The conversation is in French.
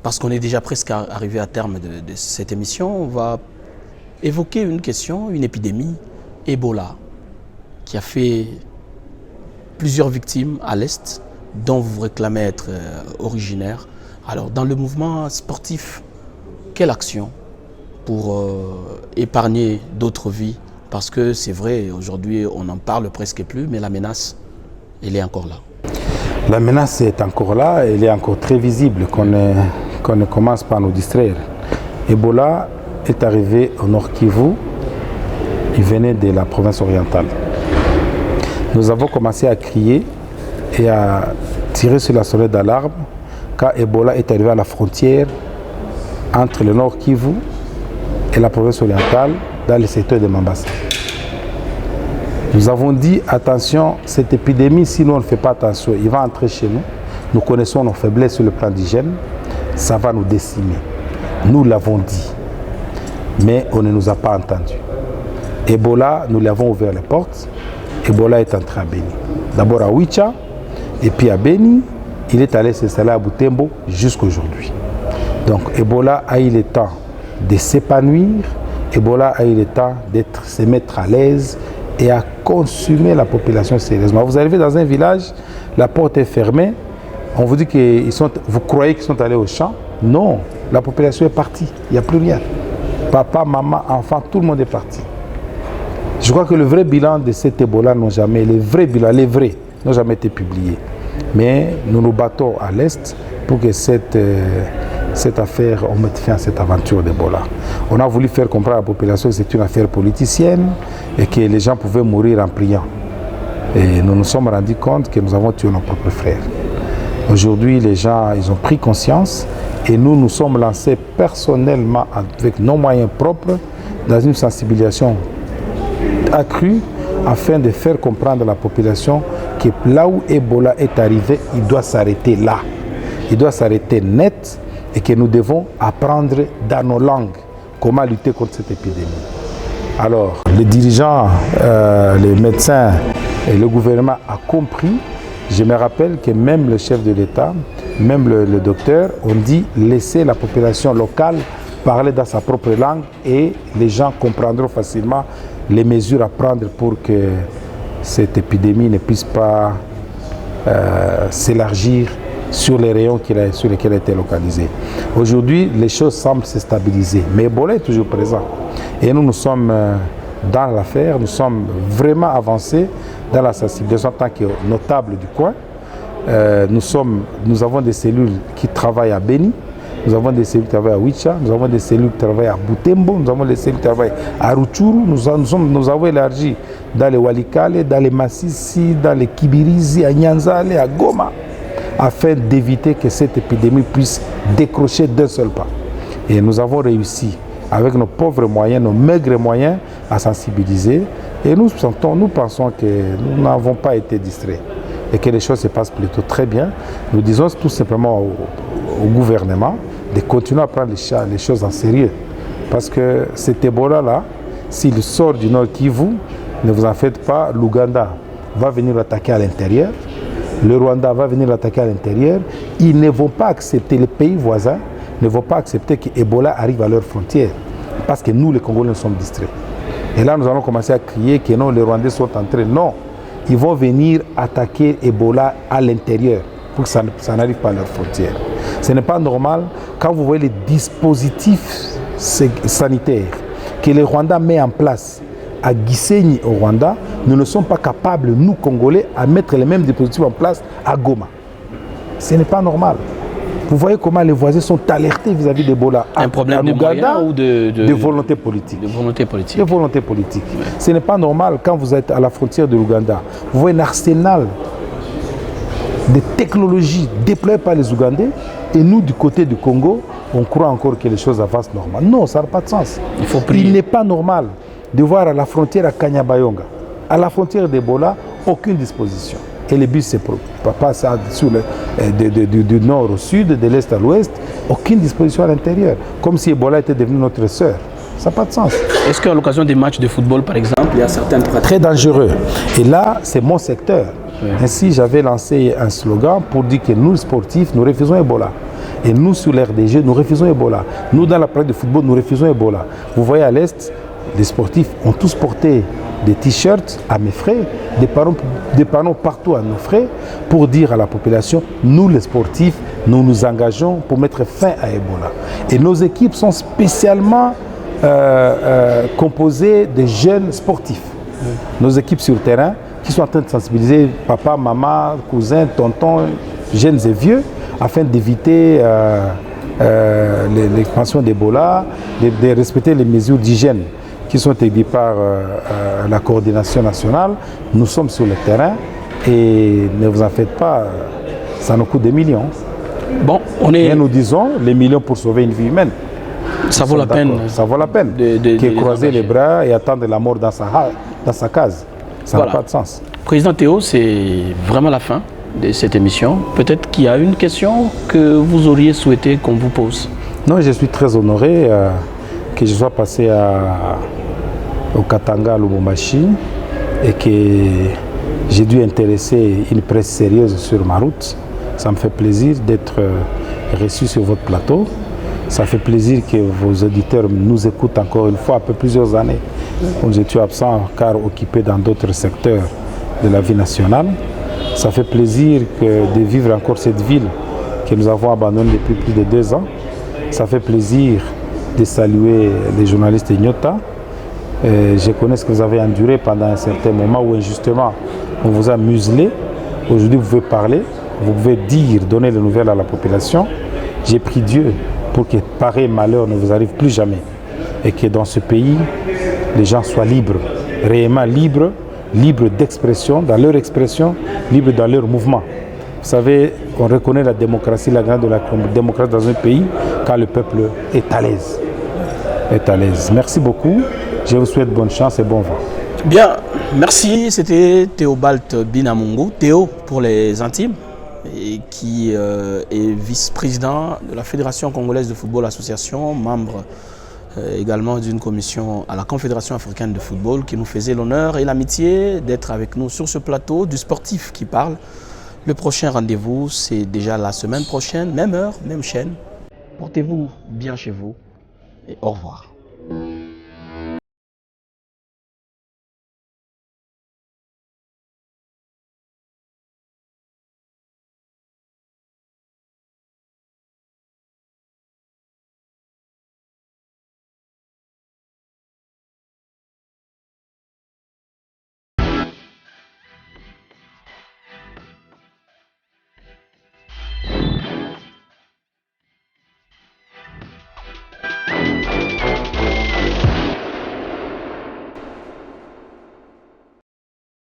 parce qu'on est déjà presque arrivé à terme de cette émission, on va évoquer une question, une épidémie, Ebola, qui a fait plusieurs victimes à l'Est, dont vous réclamez être originaire. Alors, dans le mouvement sportif, quelle action pour épargner d'autres vies? Parce que c'est vrai, aujourd'hui, on n'en parle presque plus, mais la menace, elle est encore là. La menace est encore là, elle est encore très visible, qu'on ne commence pas à nous distraire. Ebola est arrivé au Nord Kivu, il venait de la province orientale. Nous avons commencé à crier et à tirer sur la sonnette d'alarme quand Ebola est arrivé à la frontière entre le Nord Kivu et la province orientale dans le secteur de Mambasa. Nous avons dit, attention, cette épidémie, si nous on ne fait pas attention, il va entrer chez nous. Nous connaissons nos faiblesses sur le plan d'hygiène, ça va nous décimer. Nous l'avons dit, mais on ne nous a pas entendus. Ebola, nous lui avons ouvert les portes. Ebola est entré à Beni. D'abord à Wicha, et puis à Beni, il est allé s'installer à Butembo jusqu'aujourd'hui. Donc Ebola a eu le temps de s'épanouir, Ebola a eu le temps de se mettre à l'aise et à consumer la population sérieusement. Vous arrivez dans un village, la porte est fermée, on vous dit vous croyez qu'ils sont allés au champ. Non, la population est partie, il n'y a plus rien. Papa, maman, enfant, tout le monde est parti. Je crois que le vrai bilan de cet Ebola n'ont jamais été publiés. Mais nous nous battons à l'Est pour que cette affaire, on mette fin à cette aventure d'Ebola. On a voulu faire comprendre à la population que c'est une affaire politicienne et que les gens pouvaient mourir en priant. Et nous nous sommes rendus compte que nous avons tué nos propres frères. Aujourd'hui, les gens, ils ont pris conscience et nous nous sommes lancés personnellement avec nos moyens propres dans une sensibilisation accrue afin de faire comprendre à la population que là où Ebola est arrivé, il doit s'arrêter là. Il doit s'arrêter net et que nous devons apprendre dans nos langues comment lutter contre cette épidémie. Alors, les dirigeants, les médecins et le gouvernement ont compris. Je me rappelle que même le chef de l'État, même le docteur, ont dit laisser la population locale parler dans sa propre langue et les gens comprendront facilement les mesures à prendre pour que cette épidémie ne puisse pas s'élargir sur les rayons sur lesquels elle a été localisée. Aujourd'hui, les choses semblent se stabiliser, mais Ebola est toujours présent. Et nous sommes dans l'affaire, nous sommes vraiment avancés dans la sensibilisation en tant que notables du coin. Nous avons des cellules qui travaillent à Beni, nous avons des cellules qui travaillent à Wicha, nous avons des cellules qui travaillent à Butembo, nous avons des cellules qui travaillent à Rutshuru, nous avons élargi dans les Walikale, dans les Massissi, dans les Kibirizi, à Nyanzale, à Goma, afin d'éviter que cette épidémie puisse décrocher d'un seul pas. Et nous avons réussi, avec nos pauvres moyens, nos maigres moyens, à sensibiliser. Et nous pensons que nous n'avons pas été distraits et que les choses se passent plutôt très bien. Nous disons tout simplement au gouvernement de continuer à prendre les choses en sérieux. Parce que cet Ebola-là, s'il sort du Nord Kivu, ne vous en faites pas, l'Ouganda va venir l'attaquer à l'intérieur, le Rwanda va venir l'attaquer à l'intérieur. Ils ne vont pas accepter, les pays voisins ne vont pas accepter que Ebola arrive à leurs frontières. Parce que nous, les Congolais, nous sommes distraits. Et là, nous allons commencer à crier que non, les Rwandais sont entrés. Non, ils vont venir attaquer Ebola à l'intérieur pour que ça n'arrive pas à leurs frontières. Ce n'est pas normal quand vous voyez les dispositifs sanitaires que les Rwandais mettent en place à Gisenyi au Rwanda, nous ne sommes pas capables, nous Congolais, à mettre les mêmes dispositifs en place à Goma. Ce n'est pas normal. Vous voyez comment les voisins sont alertés vis-à-vis d'Ebola. Un problème de moyens ou de volonté politique. De volonté politique. De volonté politique. Ouais. Ce n'est pas normal quand vous êtes à la frontière de l'Ouganda. Vous voyez un arsenal de technologies déployées par les Ougandais et nous, du côté du Congo, on croit encore que les choses avancent normalement. Non, ça n'a pas de sens. Il faut prier. Il n'est pas normal de voir à la frontière à Kanyabayonga, à la frontière d'Ebola, aucune disposition. Et le but, c'est passe du nord au sud, de l'est à l'ouest, aucune disposition à l'intérieur. Comme si Ebola était devenu notre sœur. Ça n'a pas de sens. Est-ce qu'à l'occasion des matchs de football, par exemple, il y a certaines pratiques très dangereux. Et là, c'est mon secteur. Oui. Ainsi, j'avais lancé un slogan pour dire que nous, sportifs, nous refusons Ebola. Et nous, sur l'RDG, nous refusons Ebola. Nous, dans la pratique de football, nous refusons Ebola. Vous voyez à l'Est, les sportifs ont tous porté des t-shirts à mes frais, des panneaux partout à nos frais, pour dire à la population, nous les sportifs, nous nous engageons pour mettre fin à Ebola. Et nos équipes sont spécialement composées de jeunes sportifs. Nos équipes sur le terrain, qui sont en train de sensibiliser papa, maman, cousins, tontons, jeunes et vieux, afin d'éviter l'expansion d'Ebola, de respecter les mesures d'hygiène qui sont établies par la coordination nationale. Nous sommes sur le terrain et ne vous en faites pas, ça nous coûte des millions. Bon, on est... Et nous disons, les millions pour sauver une vie humaine. Ça vaut la peine. Ça vaut la peine. De croiser les bras et attendre la mort dans sa case. Ça n'a pas de sens. Président Théo, c'est vraiment la fin de cette émission. Peut-être qu'il y a une question que vous auriez souhaité qu'on vous pose. Non, je suis très honoré que je sois passé au Katanga, à Lubumbashi, et que j'ai dû intéresser une presse sérieuse sur ma route. Ça me fait plaisir d'être reçu sur votre plateau. Ça fait plaisir que vos auditeurs nous écoutent encore une fois après plusieurs années. Nous étions absents car occupés dans d'autres secteurs de la vie nationale. Ça fait plaisir de vivre encore cette ville que nous avons abandonnée depuis plus de 2 ans. Ça fait plaisir de saluer les journalistes Ignota. Je connais ce que vous avez enduré pendant un certain moment où injustement on vous a muselé. Aujourd'hui vous pouvez parler, vous pouvez dire, donner les nouvelles à la population. J'ai prié Dieu pour que pareil malheur ne vous arrive plus jamais et que dans ce pays, les gens soient libres, réellement libres, libres d'expression, dans leur expression, libres dans leur mouvement. Vous savez, on reconnaît la démocratie, la grande de la démocratie dans un pays quand le peuple est à l'aise. Merci beaucoup. Je vous souhaite bonne chance et bon vent. Bien, merci. C'était Théobald Binamungu, Théo pour les intimes, et qui est vice-président de la Fédération congolaise de football association, membre également d'une commission à la Confédération africaine de football, qui nous faisait l'honneur et l'amitié d'être avec nous sur ce plateau du sportif qui parle. Le prochain rendez-vous, c'est déjà la semaine prochaine, même heure, même chaîne. Portez-vous bien chez vous et au revoir.